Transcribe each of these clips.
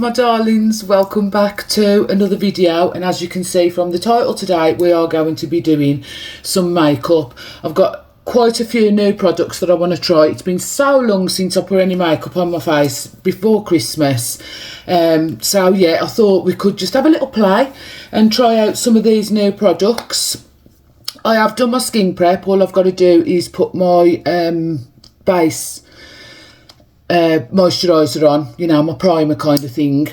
my darlings, welcome back to another video, and as you can see from the title today, we are going to be doing some makeup. I've got quite a few new products that I want to try. It's been so long since I put any makeup on my face before Christmas, so yeah, I thought we could just have a little play and try out some of these new products. I have done my skin prep. All I've got to do is put my base moisturiser on, you know, my primer kind of thing,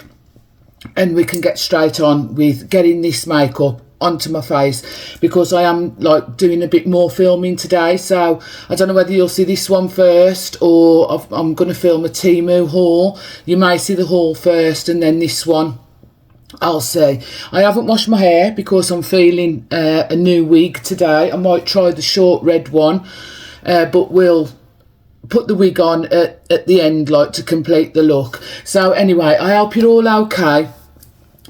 and we can get straight on with getting this makeup onto my face, because I am like doing a bit more filming today. So I don't know whether you'll see this one first, or I'm going to film a Temu haul. You may see the haul first and then this one, I'll see. I haven't washed my hair because I'm feeling a new wig today. I might try the short red one, but we'll put the wig on at the end, like, to complete the look. So anyway, I hope you're all okay.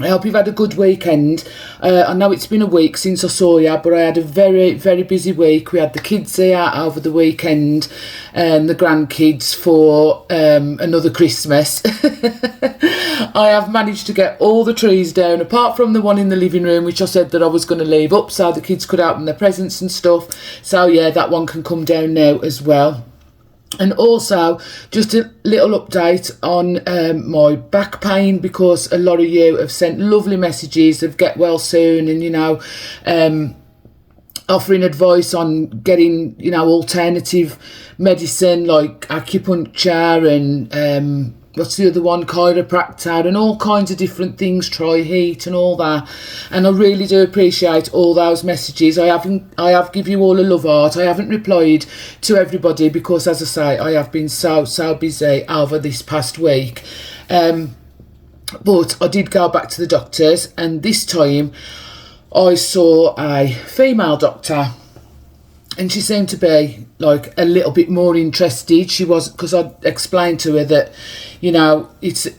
I hope you've had a good weekend. I know it's been a week since I saw you, but I had a very, very busy week. We had the kids here over the weekend and the grandkids for another Christmas. I have managed to get all the trees down, apart from the one in the living room, which I said that I was going to leave up so the kids could open their presents and stuff. So yeah, that one can come down now as well. And also, just a little update on my back pain, because a lot of you have sent lovely messages of get well soon, and, you know, offering advice on getting, you know, alternative medicine like acupuncture and what's the other one, chiropractor, and all kinds of different things, try heat and all that. And I really do appreciate all those messages. I have give you all a love heart. I haven't replied to everybody because, as I say, I have been so busy over this past week. But I did go back to the doctors, and this time I saw a female doctor, and she seemed to be like a little bit more interested. She was, because I explained to her that, you know, it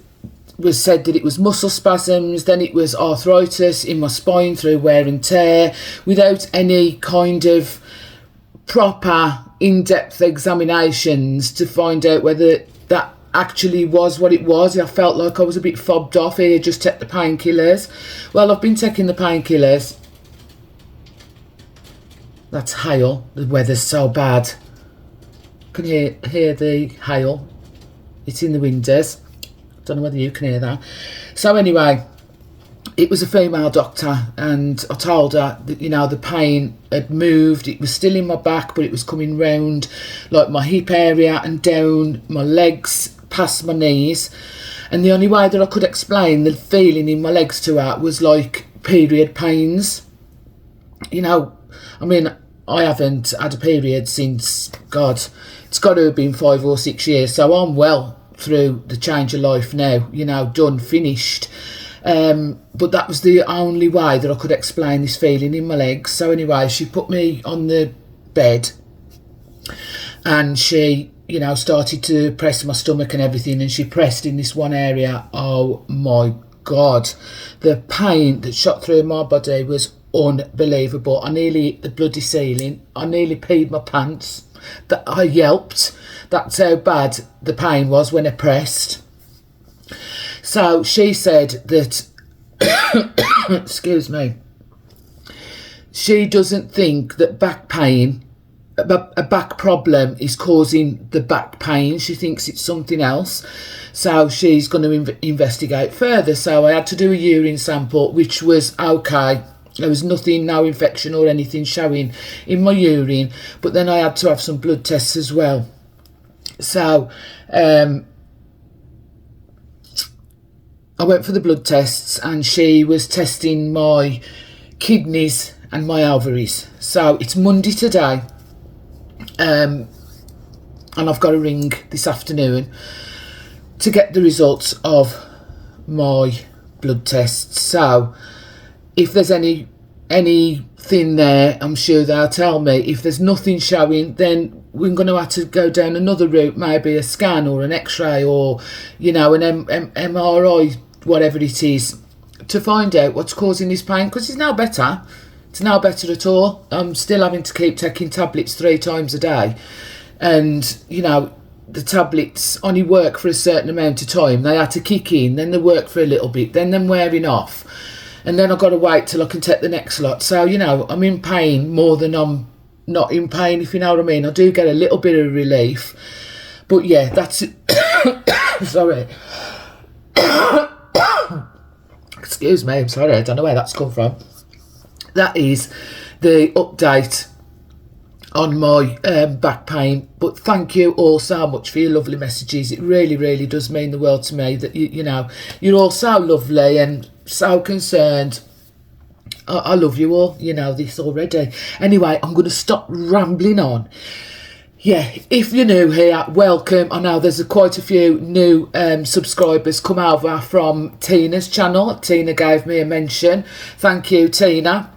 was said that it was muscle spasms, then it was arthritis in my spine through wear and tear, without any kind of proper in-depth examinations to find out whether that actually was what it was. I felt like I was a bit fobbed off here, just take the painkillers. Well, I've been taking the painkillers. That's hail. The weather's so bad. Can you hear the hail? It's in the windows. Don't know whether you can hear that. So anyway, it was a female doctor, and I told her that, you know, the pain had moved. It was still in my back, but it was coming round like my hip area and down my legs past my knees. And the only way that I could explain the feeling in my legs to her was like period pains. You know, I mean, I haven't had a period since, God, it's got to have been 5 or 6 years. So I'm well through the change of life now, you know, done, finished. But that was the only way that I could explain this feeling in my legs. So anyway, she put me on the bed, and she, you know, started to press my stomach and everything, and she pressed in this one area. Oh my God, the pain that shot through my body was unbelievable. I nearly hit the bloody ceiling. I nearly peed my pants. That I yelped. That's how bad the pain was when I pressed. So she said that excuse me, she doesn't think that back pain, a back problem, is causing the back pain. She thinks it's something else. So she's going to investigate further. So I had to do a urine sample, which was okay. There was nothing, no infection or anything showing in my urine. But then I had to have some blood tests as well. So I went for the blood tests, and she was testing my kidneys and my ovaries. So it's Monday today, and I've got a ring this afternoon to get the results of my blood tests. So if there's anything there, I'm sure they'll tell me. If there's nothing showing, then we're going to have to go down another route, maybe a scan or an x-ray, or, you know, an MRI, whatever it is, to find out what's causing this pain, because it's now better. It's now better at all. I'm still having to keep taking tablets 3 times a day, and, you know, the tablets only work for a certain amount of time. They had to kick in, then they work for a little bit, then them wearing off, and then I've got to wait till I can take the next lot. So, you know, I'm in pain more than I'm not in pain, if you know what I mean. I do get a little bit of relief. But yeah, that's it. Sorry. Excuse me, I'm sorry, I don't know where that's come from. That is the update on my back pain. But thank you all so much for your lovely messages. It really, really does mean the world to me that you know, you're all so lovely and so concerned. I love you all, you know this already. Anyway, I'm going to stop rambling on. Yeah, if you're new here, welcome. I know there's quite a few new subscribers come over from Tina's channel. Tina gave me a mention. Thank you, Tina.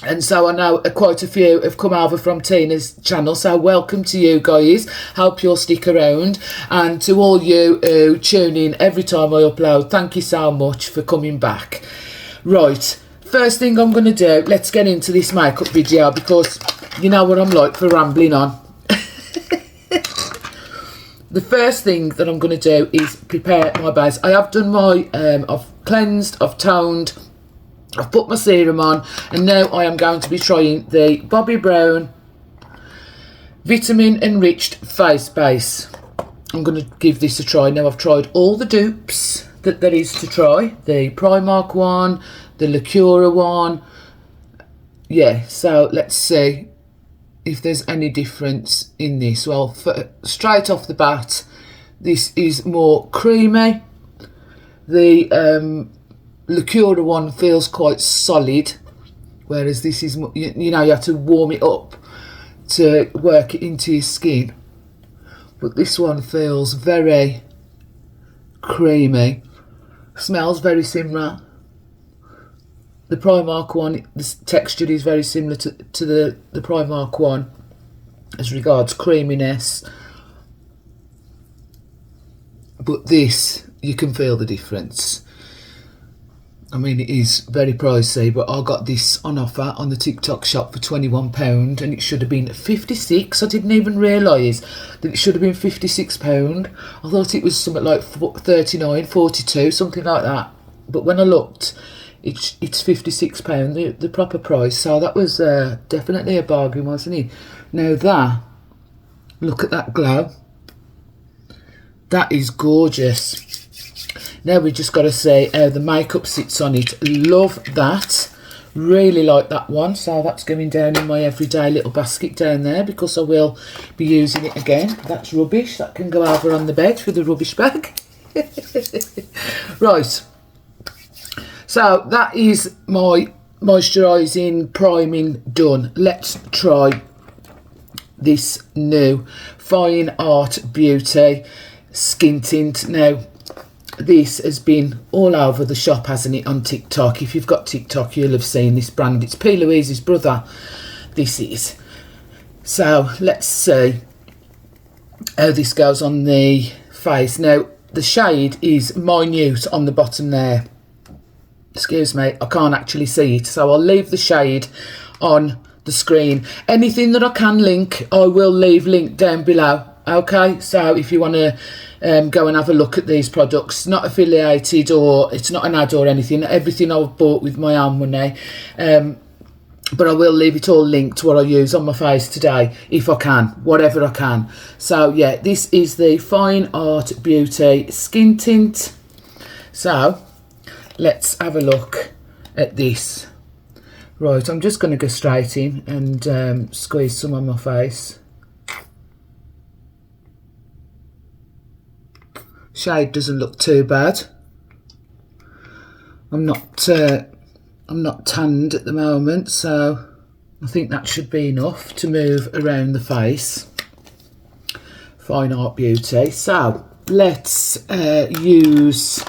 And so I know quite a few have come over from Tina's channel. So welcome to you guys. Hope you'll stick around. And to all you who tune in every time I upload, thank you so much for coming back. Right, first thing I'm going to do, let's get into this makeup video, because you know what I'm like for rambling on. The first thing that I'm going to do is prepare my base. I have done my, I've cleansed, I've toned, I've put my serum on, and now I am going to be trying the Bobbi Brown Vitamin Enriched Face Base. I'm going to give this a try. Now I've tried all the dupes that there is to try. The Primark one, the Lacura one. Yeah, so let's see if there's any difference in this. Well, straight off the bat, this is more creamy. The Lacura one feels quite solid, whereas this is, you know, you have to warm it up to work it into your skin. But this one feels very creamy. Smells very similar. The Primark one, the texture is very similar to the Primark one as regards creaminess. But this, you can feel the difference. I mean, it is very pricey, but I got this on offer on the TikTok shop for £21, and it should have been £56. I didn't even realise that it should have been £56. I thought it was something like 39, 42, something like that. But when I looked, it's £56, the proper price. So that was definitely a bargain, wasn't it? Now that, look at that glow. That is gorgeous. Now we just got to see how the makeup sits on it. Love that. Really like that one. So that's going down in my everyday little basket down there, because I will be using it again. That's rubbish. That can go over on the bed with the rubbish bag. Right. So that is my moisturising, priming done. Let's try this new Fine Art Beauty Skin Tint. Now, this has been all over the shop, hasn't it, on TikTok? If you've got TikTok, you'll have seen this brand. It's P. Louise's brother, this is. So let's see how this goes on the face. Now, the shade is minute on the bottom there. Excuse me, I can't actually see it, so I'll leave the shade on the screen. Anything that I can link, I will leave linked down below. Okay, so if you want to go and have a look at these products, not affiliated, or it's not an ad or anything, everything I've bought with my own money, but I will leave it all linked to what I use on my face today, if I can, whatever I can. So yeah, this is the Fine Art Beauty Skin Tint. So let's have a look at this. Right, I'm just going to go straight in and squeeze some on my face. Shade doesn't look too bad. I'm not tanned at the moment, so I think that should be enough to move around the face. Fine Art Beauty. So let's use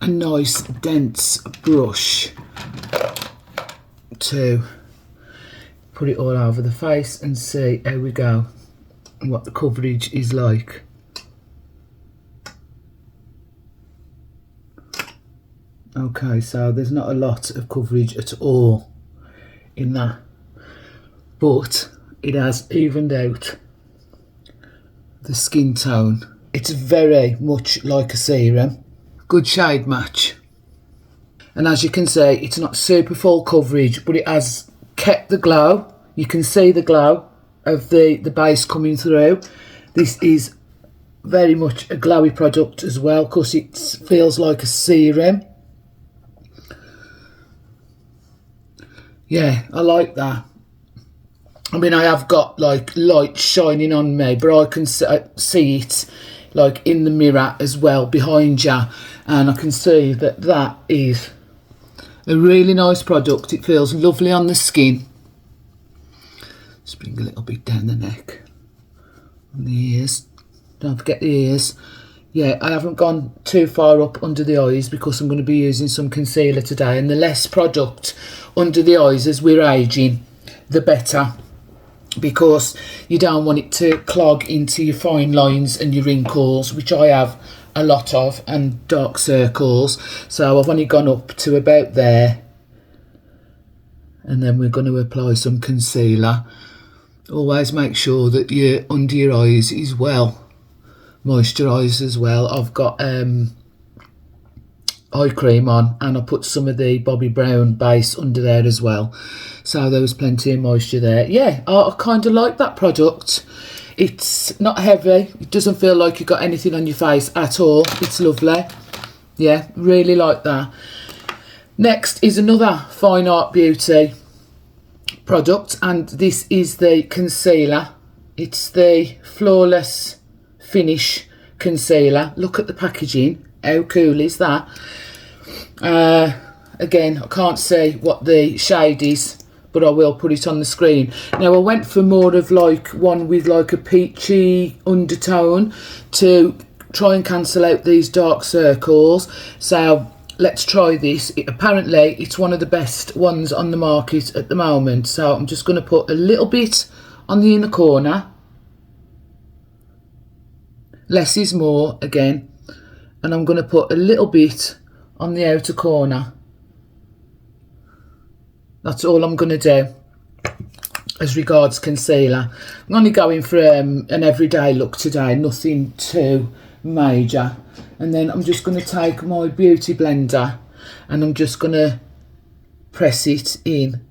a nice dense brush to put it all over the face and see how we go and what the coverage is like. Okay, so there's not a lot of coverage at all in that, but it has evened out the skin tone. It's very much like a serum. Good shade match. And as you can see, it's not super full coverage, but it has kept the glow. You can see the glow of the base coming through. This is very much a glowy product as well, because it feels like a serum. Yeah, I like that. I mean, I have got like light shining on me, but I can see it like in the mirror as well behind you, and I can see that that is a really nice product. It feels lovely on the skin. Just bring a little bit down the neck, on the ears. Don't forget the ears. Yeah, I haven't gone too far up under the eyes because I'm going to be using some concealer today, and the less product under the eyes as we're aging, the better, because you don't want it to clog into your fine lines and your wrinkles, which I have a lot of, and dark circles. So I've only gone up to about there, and then we're going to apply some concealer. Always make sure that your under your eyes is well moisturised as well. I've got eye cream on, and I put some of the Bobbi Brown base under there as well, so there was plenty of moisture there. Yeah, I kind of like that product. It's not heavy, it doesn't feel like you've got anything on your face at all. It's lovely. Yeah, really like that. Next is another Fine Art Beauty product, and this is the concealer. It's the Flawless Finish concealer. Look at the packaging. How cool is that? Again, I can't say what the shade is, but I will put it on the screen. Now, I went for more of like one with like a peachy undertone to try and cancel out these dark circles. So let's try this. Apparently it's one of the best ones on the market at the moment. So I'm just going to put a little bit on the inner corner. Less is more again, and I'm going to put a little bit on the outer corner. That's all I'm going to do as regards concealer. I'm only going for an everyday look today, nothing too major. And then I'm just going to take my beauty blender, and I'm just going to press it in.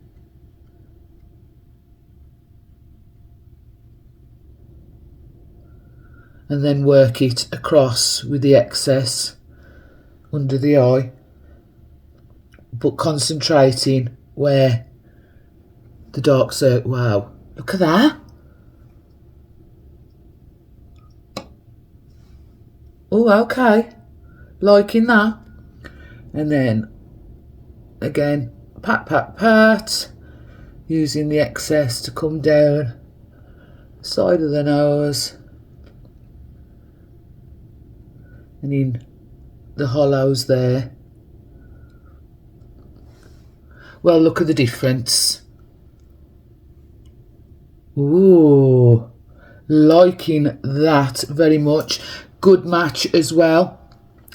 And then work it across with the excess under the eye, but concentrating where the dark circle. Wow, look at that. Oh, okay, liking that. And then again, pat pat pat, using the excess to come down the side of the nose and in the hollows there. Well, look at the difference. Ooh, liking that very much. Good match as well.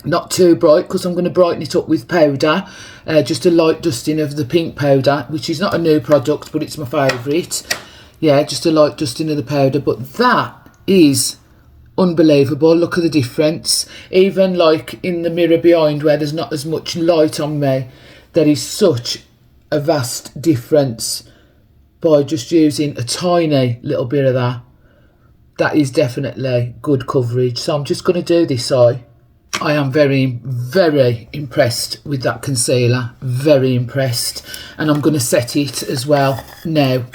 Not too bright, because I'm going to brighten it up with powder. Just a light dusting of the pink powder, which is not a new product, but it's my favourite. Yeah, just a light dusting of the powder. But that is unbelievable. Look at the difference. Even like in the mirror behind, where there's not as much light on me, there is such a vast difference by just using a tiny little bit of that. That is definitely good coverage. So I'm just going to do this eye. I am very, very impressed with that concealer. Very impressed. And I'm going to set it as well now.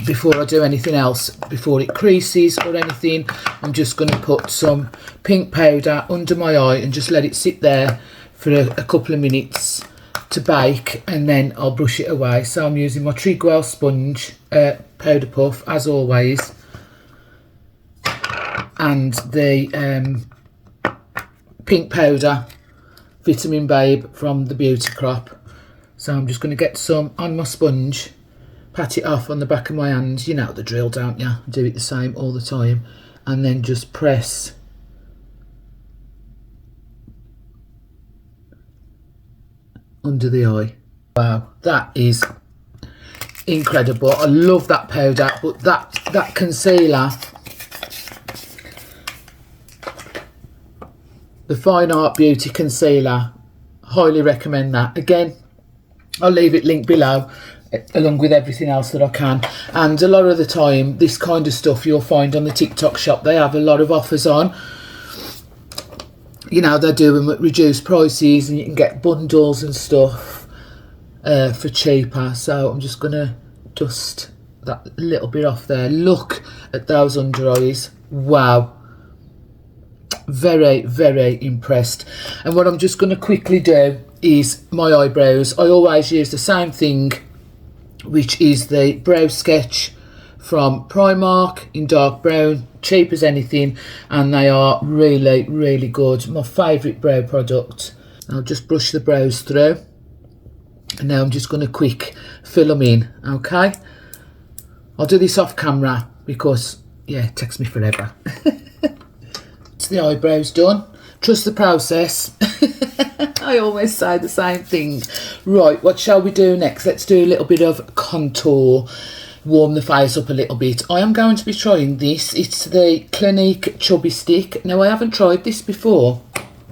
Before I do anything else, before it creases or anything, I'm just going to put some pink powder under my eye and just let it sit there for a couple of minutes to bake, and then I'll brush it away. So I'm using my Grwm sponge powder puff as always, and the pink powder Vitamin Babe from the Beauty Crop. So I'm just going to get some on my sponge, pat it off on the back of my hand. You know the drill, don't you? Do it the same all the time, and then just press under the eye. Wow, that is incredible. I love that powder, but that concealer the Fine Art Beauty Concealer. Highly recommend that. Again, I'll leave it linked below along with everything else that I can. And a lot of the time, this kind of stuff you'll find on the TikTok shop. They have a lot of offers on. You know, they do them at reduced prices and you can get bundles and stuff for cheaper. So I'm just going to dust that little bit off there. Look at those under eyes. Wow. Very, very impressed. And what I'm just going to quickly do is my eyebrows. I always use the same thing, which is the Brow Sketch from Primark in dark brown, cheap as anything, and they are really, really good. My favourite brow product. I'll just brush the brows through, and now I'm just going to quick fill them in. Okay, I'll do this off camera because yeah, it takes me forever. It's the eyebrows done. Trust the process. I always say the same thing. Right, what shall we do next? Let's do a little bit of contour. Warm the face up a little bit. I am going to be trying this. It's the Clinique Chubby Stick. Now, I haven't tried this before.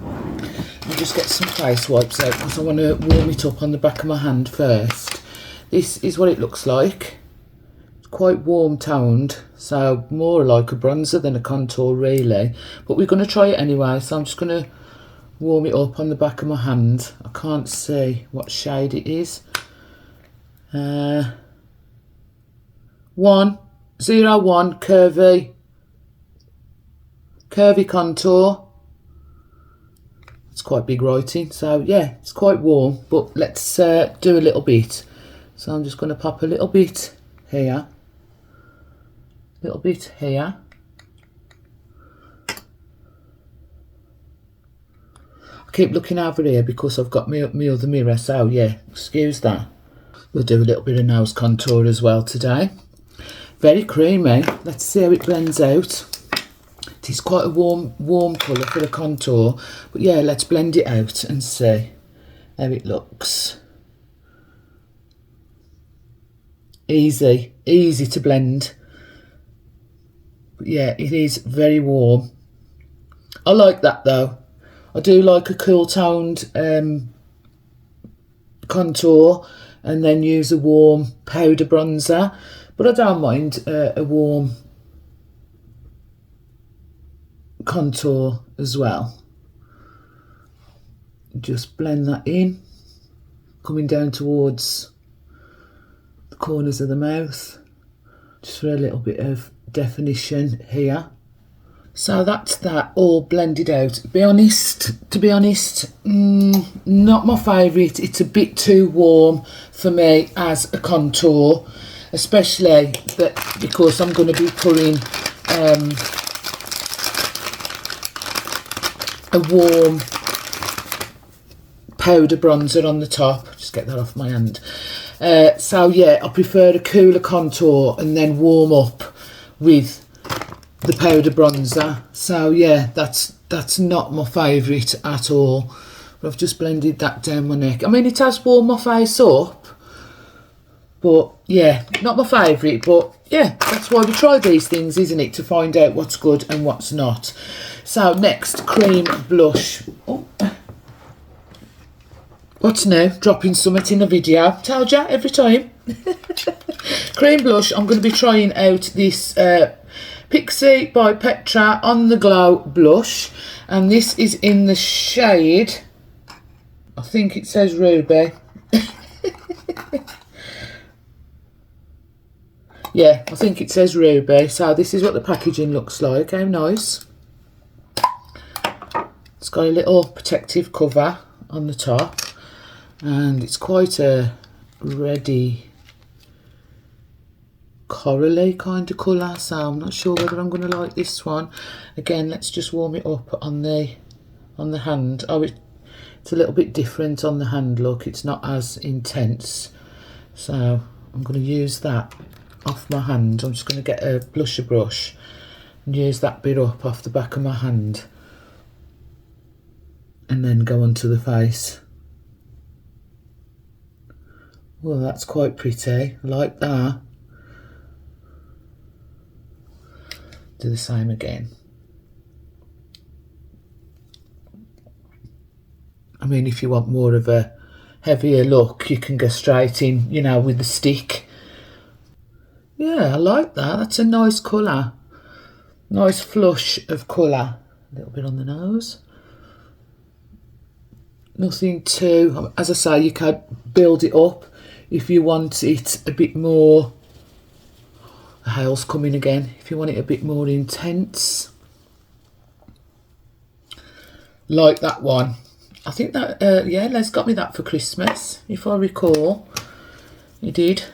I'll just get some face wipes out because I want to warm it up on the back of my hand first. This is what it looks like. It's quite warm toned, so more like a bronzer than a contour really. But we're going to try it anyway, so I'm just going to warm it up on the back of my hand. I can't see what shade it is. 101 curvy contour. It's quite big writing, so yeah, it's quite warm, but let's do a little bit. So I'm just going to pop a little bit here, a little bit here. I keep looking over here because I've got my other mirror, so yeah, excuse that. We'll do a little bit of nose contour as well today. Very creamy. Let's see how it blends out. It is quite a warm colour for the contour, but yeah, let's blend it out and see how it looks. Easy to blend, but yeah, it is very warm. I like that though. I do like a cool toned contour and then use a warm powder bronzer, but I don't mind a warm contour as well. Just blend that in, coming down towards the corners of the mouth, just for a little bit of definition here. So that's that all blended out. To be honest, not my favourite. It's a bit too warm for me as a contour, especially that because I'm going to be putting a warm powder bronzer on the top. Just get that off my hand. So yeah, I prefer a cooler contour and then warm up with the powder bronzer. So yeah, that's not my favourite at all. But I've just blended that down my neck. I mean, it has warmed my face up, but yeah, not my favourite. But yeah, that's why we try these things, isn't it, to find out what's good and what's not. So next, cream blush. Oh. What's new? Dropping something in a video. Told ya every time. Cream blush. I'm going to be trying out this Pixi by Petra On The Glow blush, and this is in the shade, I think it says Ruby. Yeah, I think it says Ruby. So this is what the packaging looks like. How nice. It's got a little protective cover on the top, and it's quite a reddy corally kind of colour, so I'm not sure whether I'm going to like this one. Again, let's just warm it up on the hand. Oh, it's a little bit different on the hand, look, it's not as intense, so I'm going to use that off my hand. I'm just going to get a blusher brush and use that bit up off the back of my hand and then go onto the face. Well, that's quite pretty, I like that. Do the same again. I mean, if you want more of a heavier look, you can go straight in, you know, with the stick. Yeah, I like that. That's a nice colour. Nice flush of colour. A little bit on the nose. Nothing too, as I say, you can build it up if you want it a bit more. The hail's coming again. If you want it a bit more intense, like that one. I think that, yeah, Les got me that for Christmas, if I recall. He did.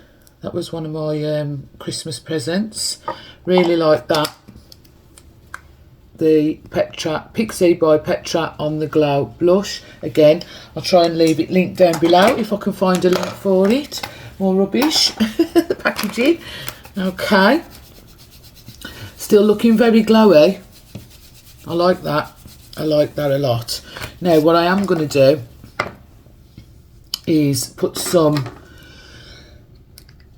That was one of my Christmas presents. Really like that. The Petra, Pixi by Petra on the Glow blush. Again, I'll try and leave it linked down below if I can find a link for it. More rubbish. The packaging. Okay. Still looking very glowy. I like that. I like that a lot. Now, what I am going to do is put some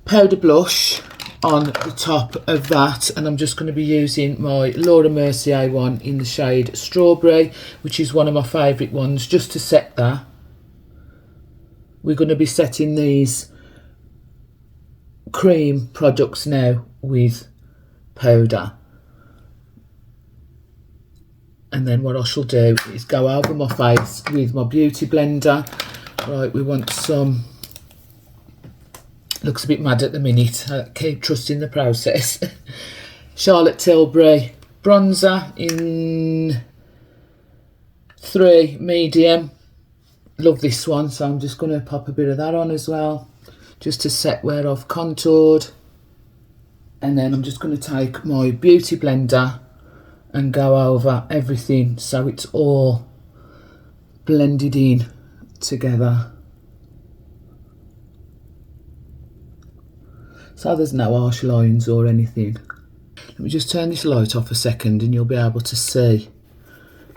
powder blush on the top of that, and I'm just going to be using my Laura Mercier one in the shade Strawberry, which is one of my favourite ones, just to set that. We're going to be setting these cream products now with powder, and then what I shall do is go over my face with my beauty blender. Right, we want some, looks a bit mad at the minute, I keep trusting the process. Charlotte Tilbury bronzer in 3 medium. Love this one, so I'm just going to pop a bit of that on as well, just to set where I've contoured. And then I'm just going to take my beauty blender and go over everything so it's all blended in together. So there's no harsh lines or anything. Let me just turn this light off a second and you'll be able to see.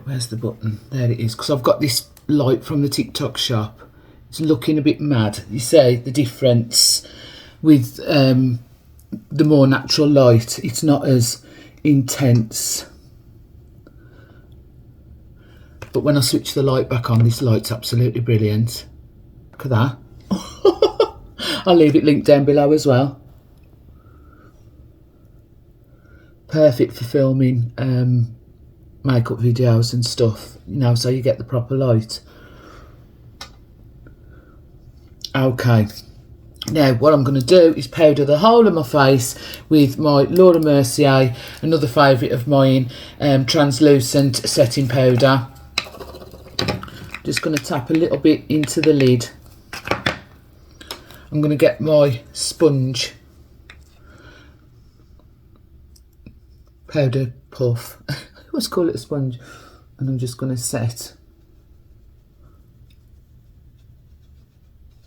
Where's the button? There it is, because I've got this light from the TikTok shop. It's looking a bit mad. You see the difference with the more natural light. It's not as intense. But when I switch the light back on, this light's absolutely brilliant. Look at that. I'll leave it linked down below as well. Perfect for filming makeup videos and stuff, you know, so you get the proper light. Okay, now what I'm going to do is powder the whole of my face with my Laura Mercier, another favourite of mine, translucent setting powder. Just going to tap a little bit into the lid. I'm going to get my sponge, powder puff, I always call it a sponge, and I'm just going to set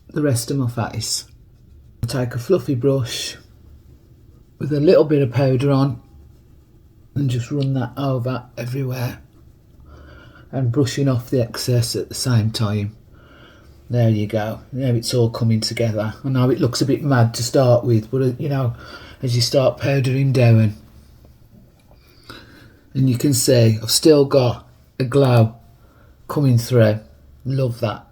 the rest of my face. I'll take a fluffy brush with a little bit of powder on and just run that over everywhere and brushing off the excess at the same time. There you go. Now it's all coming together. I know it looks a bit mad to start with, but you know, as you start powdering down, and you can see I've still got a glow coming through. Love that.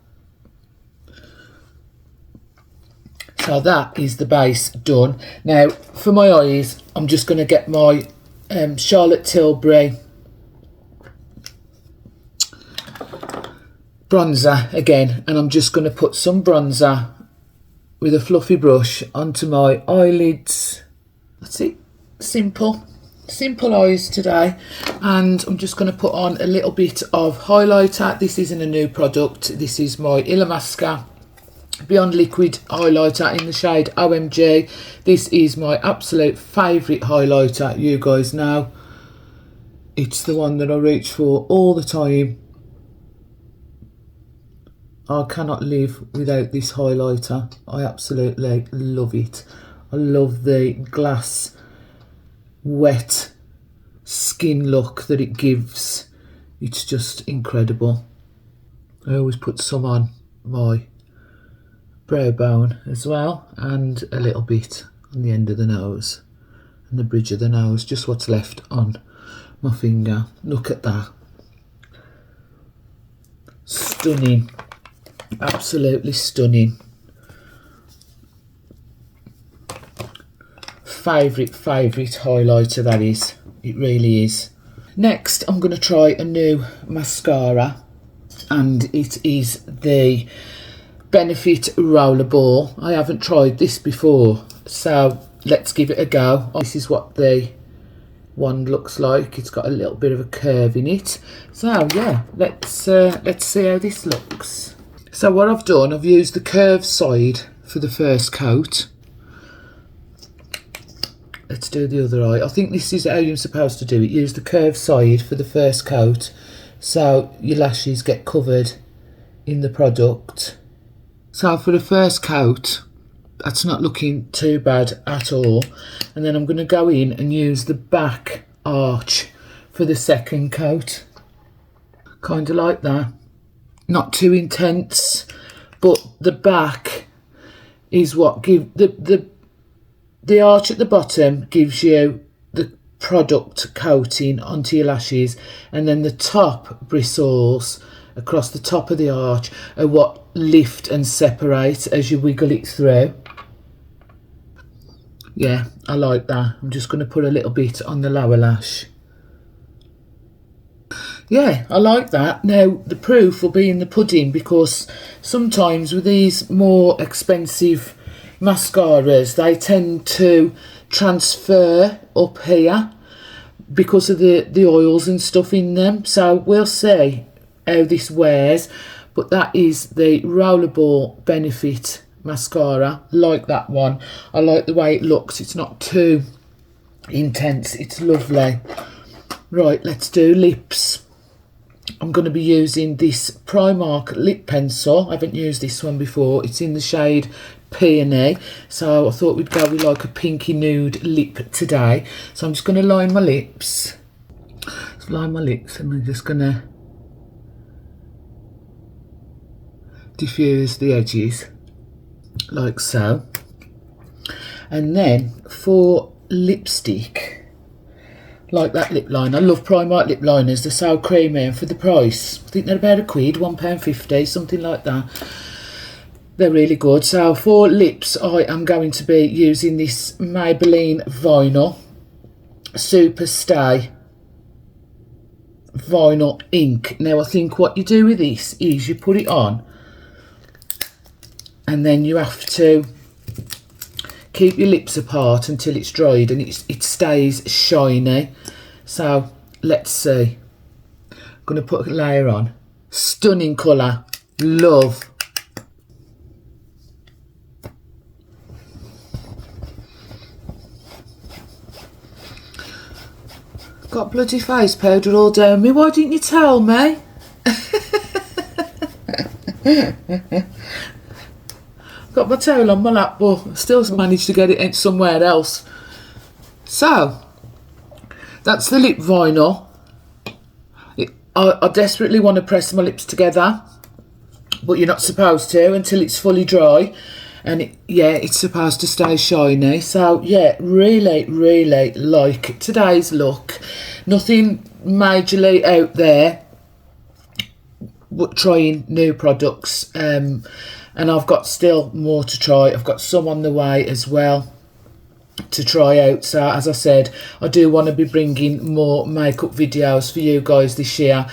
So that is the base done. Now for my eyes, I'm just going to get my Charlotte Tilbury bronzer again, and I'm just going to put some bronzer with a fluffy brush onto my eyelids. That's it. Simple eyes today. And I'm just going to put on a little bit of highlighter. This isn't a new product. This is my Mascara Beyond Liquid highlighter in the shade OMG. This is my absolute favourite highlighter. You guys know it's the one that I reach for all the time. I cannot live without this highlighter. I absolutely love it. I love the glass wet skin look that it gives. It's just incredible. I always put some on my brow bone as well, and a little bit on the end of the nose and the bridge of the nose, just what's left on my finger. Look at that. stunning. Absolutely stunning. Favourite highlighter that is. It really is. Next, I'm going to try a new mascara, and it is the Benefit Rollerball. I haven't tried this before, so let's give it a go. This is what the wand looks like. It's got a little bit of a curve in it. So yeah, let's see how this looks. So what I've done, I've used the curved side for the first coat. Let's do the other eye. I think this is how you're supposed to do it. Use the curved side for the first coat, so your lashes get covered in the product. So for the first coat, that's not looking too bad at all. And then I'm going to go in and use the back arch for the second coat. Kind of like that. Not too intense, but the back is what gives the arch at the bottom gives you the product coating onto your lashes, and then the top bristles across the top of the arch are what lift and separate as you wiggle it through. Yeah, I like that. I'm just going to put a little bit on the lower lash. Yeah, I like that. Now, the proof will be in the pudding, because sometimes with these more expensive mascaras, they tend to transfer up here because of the oils and stuff in them. So we'll see how this wears, but that is the Rollerball Benefit mascara. Like that one. I like the way it looks. It's not too intense. It's lovely. Right, let's do lips. I'm going to be using this Primark lip pencil. I haven't used this one before. It's in the shade Peony, so I thought we'd go with like a pinky nude lip today. So I'm just going to line my lips. Just line my lips, and I'm just going to diffuse the edges like so. And then for lipstick, like that lip liner. I love Primark lip liners. They're so creamy, and for the price, I think they're about £1, £1.50, something like that. They're really good. So for lips, I am going to be using this Maybelline Vinyl Super Stay Vinyl Ink. Now, I think what you do with this is you put it on, and then you have to keep your lips apart until it's dried, and it stays shiny. So let's see. I'm going to put a layer on. Stunning colour. Love. Got bloody face powder all down me. Why didn't you tell me? Got my towel on my lap, but still managed to get it somewhere else. So that's the lip vinyl. I desperately want to press my lips together, but you're not supposed to until it's fully dry. And it's supposed to stay shiny. So yeah, really like today's look. Nothing majorly out there, but trying new products. And I've got still more to try. I've got some on the way as well to try out. So as I said, I do want to be bringing more makeup videos for you guys this year.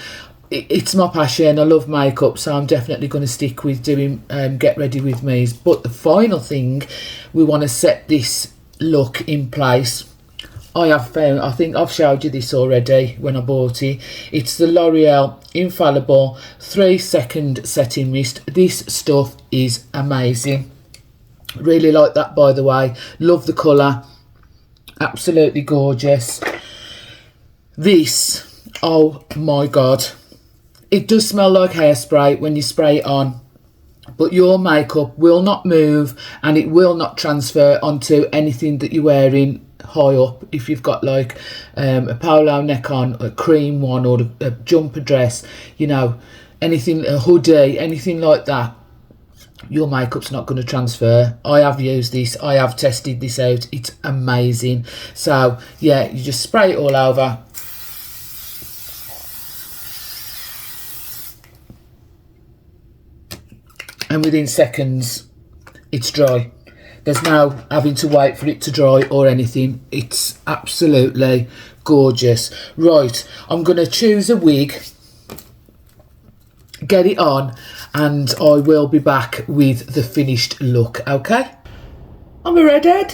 It's my passion. I love makeup, so I'm definitely going to stick with doing get ready with me's. But the final thing, we want to set this look in place. I think I've showed you this already when I bought it. It's the L'Oreal Infallible 3-second setting mist. This stuff is amazing. Really like that, by the way. Love the colour. Absolutely gorgeous. This, oh my god. It does smell like hairspray when you spray it on, but your makeup will not move and it will not transfer onto anything that you're wearing high up. If you've got like a polo neck on, a cream one, or a jumper dress, you know, anything, a hoodie, anything like that, your makeup's not going to transfer. I have used this. I have tested this out. It's amazing. So yeah, you just spray it all over. and within seconds it's dry. There's no having to wait for it to dry or anything. It's absolutely gorgeous. Right, I'm going to choose a wig, get it on, and I will be back with the finished look, okay? I'm a redhead.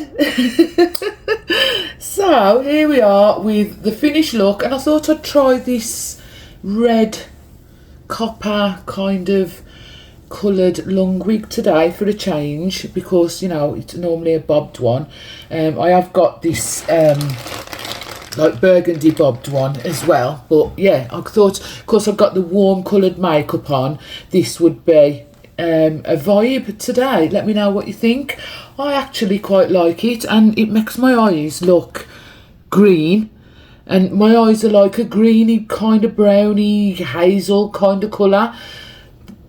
So here we are with the finished look, and I thought I'd try this red copper kind of coloured long wig today for a change, because you know it's normally a bobbed one. I have got this like burgundy bobbed one as well, but yeah, I thought, of course I've got the warm coloured makeup on, this would be a vibe today. Let me know what you think. I actually quite like it, and it makes my eyes look green, and my eyes are like a greeny kind of browny hazel kind of colour.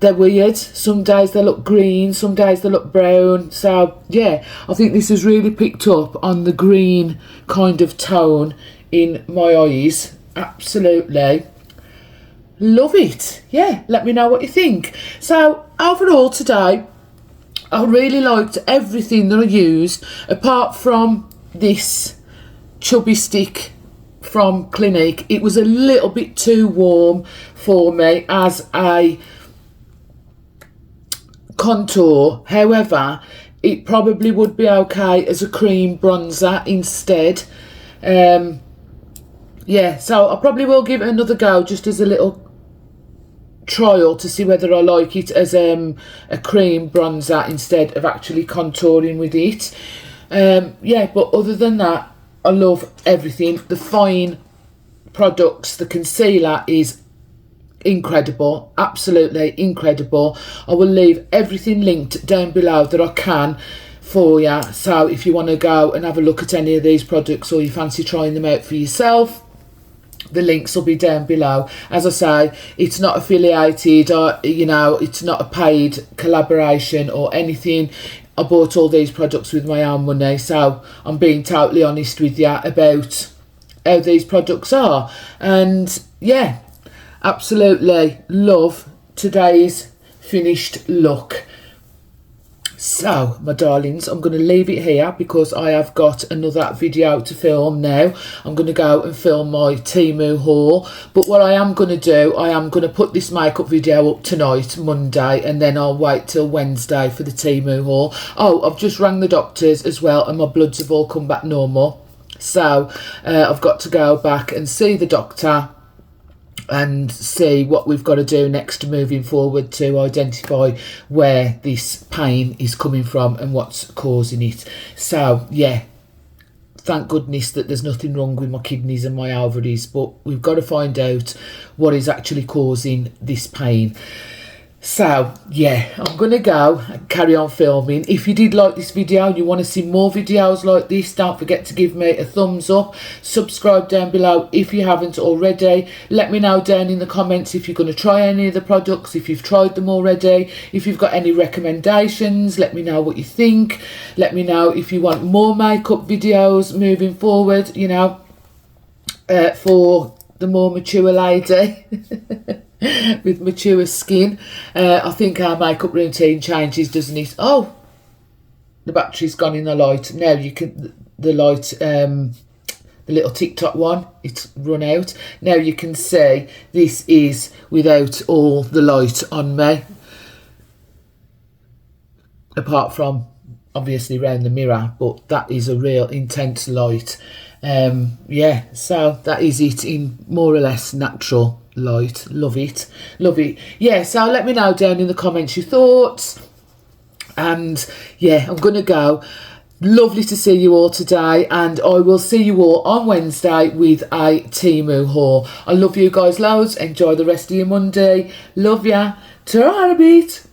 They're weird. Some days they look green, some days they look brown. So yeah, I think this has really picked up on the green kind of tone in my eyes. Absolutely love it. Yeah, let me know what you think. So overall today, I really liked everything that I used, apart from this chubby stick from Clinique. It was a little bit too warm for me as a contour. However, it probably would be okay as a cream bronzer instead. Yeah, so I probably will give it another go, just as a little trial to see whether I like it as a cream bronzer instead of actually contouring with it. Yeah, but other than that, I love everything. The Fyne products, the concealer is incredible, absolutely incredible. I will leave everything linked down below that I can for you, so if you want to go and have a look at any of these products, or you fancy trying them out for yourself, the links will be down below. As I say, it's not affiliated, or you know, it's not a paid collaboration or anything. I bought all these products with my own money, so I'm being totally honest with you about how these products are. And yeah, absolutely love today's finished look. So my darlings, I'm going to leave it here because I have got another video to film now. I'm going to go and film my Temu haul, but what I am going to do, I am going to put this makeup video up tonight, Monday, and then I'll wait till Wednesday for the Temu haul. Oh, I've just rang the doctors as well, and my bloods have all come back normal, so I've got to go back and see the doctor and see what we've got to do next moving forward to identify where this pain is coming from and what's causing it. So yeah, thank goodness that there's nothing wrong with my kidneys and my ovaries, but we've got to find out what is actually causing this pain. So yeah, I'm gonna go and carry on filming. If you did like this video and you want to see more videos like this, don't forget to give me a thumbs up, subscribe down below if you haven't already. Let me know down in the comments if you're going to try any of the products, if you've tried them already, if you've got any recommendations. Let me know what you think. Let me know if you want more makeup videos moving forward, you know, for the more mature lady with mature skin. I think our makeup routine changes, doesn't it? Oh, the battery's gone in the light. Now you can, the light, the little TikTok one, it's run out. Now you can see this is without all the light on me, apart from obviously around the mirror, but that is a real intense light. Yeah, so that is it in more or less natural light. Love it, love it. Yeah, so let me know down in the comments your thoughts, and yeah, I'm gonna go. Lovely to see you all today, and I will see you all on Wednesday with a Temu haul. I love you guys loads. Enjoy the rest of your Monday. Love ya. Ta-ra a bit.